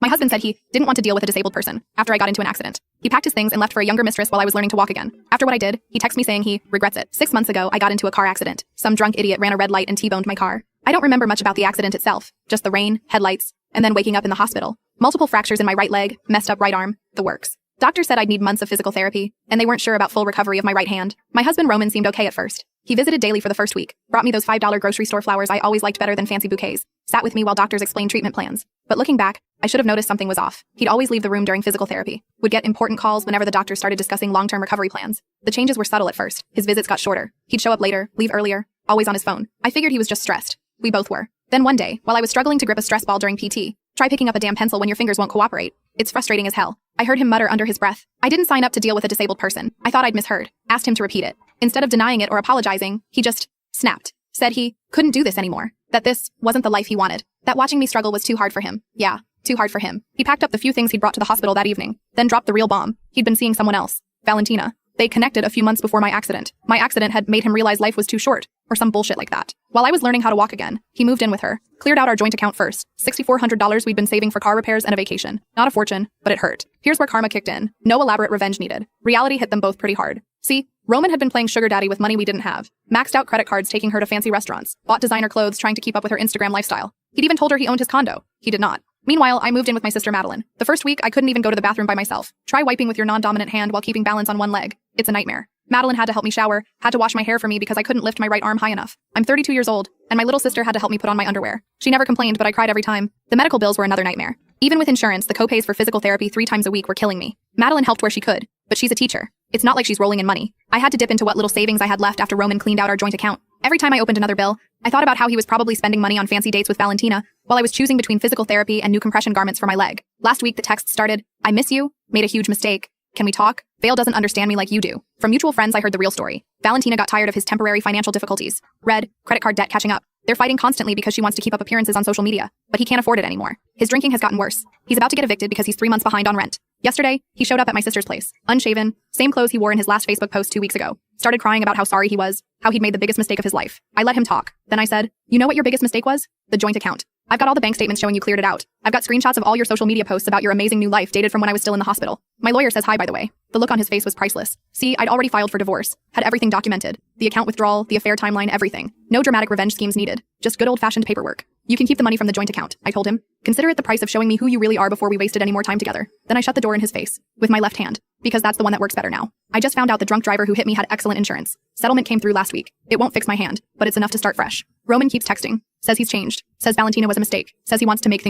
My husband said he didn't want to deal with a disabled person after I got into an accident. He packed his things and left for a younger mistress while I was learning to walk again. After what I did, he texted me saying he regrets it. 6 months ago, I got into a car accident. Some drunk idiot ran a red light and T-boned my car. I don't remember much about the accident itself, just the rain, headlights, and then waking up in the hospital. Multiple fractures in my right leg, messed up right arm, the works. Doctor said I'd need months of physical therapy, and they weren't sure about full recovery of my right hand. My husband Roman seemed okay at first. He visited daily for the first week, brought me those $5 grocery store flowers I always liked better than fancy bouquets, sat with me while doctors explained treatment plans. But looking back, I should have noticed something was off. He'd always leave the room during physical therapy, would get important calls whenever the doctors started discussing long-term recovery plans. The changes were subtle at first. His visits got shorter. He'd show up later, leave earlier, always on his phone. I figured he was just stressed. We both were. Then one day, while I was struggling to grip a stress ball during PT, try picking up a damn pencil when your fingers won't cooperate. It's frustrating as hell. I heard him mutter under his breath. I didn't sign up to deal with a disabled person. I thought I'd misheard. Asked him to repeat it. Instead of denying it or apologizing, he just snapped. Said he couldn't do this anymore. That this wasn't the life he wanted. That watching me struggle was too hard for him. Yeah, too hard for him. He packed up the few things he'd brought to the hospital that evening, then dropped the real bomb. He'd been seeing someone else. Valentina. They connected a few months before my accident. My accident had made him realize life was too short, or some bullshit like that. While I was learning how to walk again, he moved in with her, cleared out our joint account first. $6,400 we'd been saving for car repairs and a vacation. Not a fortune, but it hurt. Here's where karma kicked in. No elaborate revenge needed. Reality hit them both pretty hard. See, Roman had been playing sugar daddy with money we didn't have. Maxed out credit cards taking her to fancy restaurants. Bought designer clothes trying to keep up with her Instagram lifestyle. He'd even told her he owned his condo. He did not. Meanwhile, I moved in with my sister Madeline. The first week, I couldn't even go to the bathroom by myself. Try wiping with your non-dominant hand while keeping balance on one leg. It's a nightmare. Madeline had to help me shower, had to wash my hair for me because I couldn't lift my right arm high enough. I'm 32 years old, and my little sister had to help me put on my underwear. She never complained, but I cried every time. The medical bills were another nightmare. Even with insurance, the co-pays for physical therapy 3 times a week were killing me. Madeline helped where she could, but she's a teacher. It's not like she's rolling in money. I had to dip into what little savings I had left after Roman cleaned out our joint account. Every time I opened another bill, I thought about how he was probably spending money on fancy dates with Valentina while I was choosing between physical therapy and new compression garments for my leg. Last week, the text started, "I miss you, made a huge mistake. Can we talk? Vale doesn't understand me like you do." From mutual friends, I heard the real story. Valentina got tired of his temporary financial difficulties. Red, credit card debt catching up. They're fighting constantly because she wants to keep up appearances on social media, but he can't afford it anymore. His drinking has gotten worse. He's about to get evicted because he's 3 months behind on rent. Yesterday, he showed up at my sister's place, unshaven, same clothes he wore in his last Facebook post 2 weeks ago. Started crying about how sorry he was, how he'd made the biggest mistake of his life. I let him talk. Then I said, "You know what your biggest mistake was? The joint account. I've got all the bank statements showing you cleared it out. I've got screenshots of all your social media posts about your amazing new life dated from when I was still in the hospital." My lawyer says hi, by the way. The look on his face was priceless. See, I'd already filed for divorce, had everything documented. The account withdrawal, the affair timeline, everything. No dramatic revenge schemes needed. Just good old-fashioned paperwork. "You can keep the money from the joint account," I told him. "Consider it the price of showing me who you really are before we wasted any more time together." Then I shut the door in his face, with my left hand, because that's the one that works better now. I just found out the drunk driver who hit me had excellent insurance. Settlement came through last week. It won't fix my hand, but it's enough to start fresh. Roman keeps texting. Says he's changed. Says Valentina was a mistake. Says he wants to make things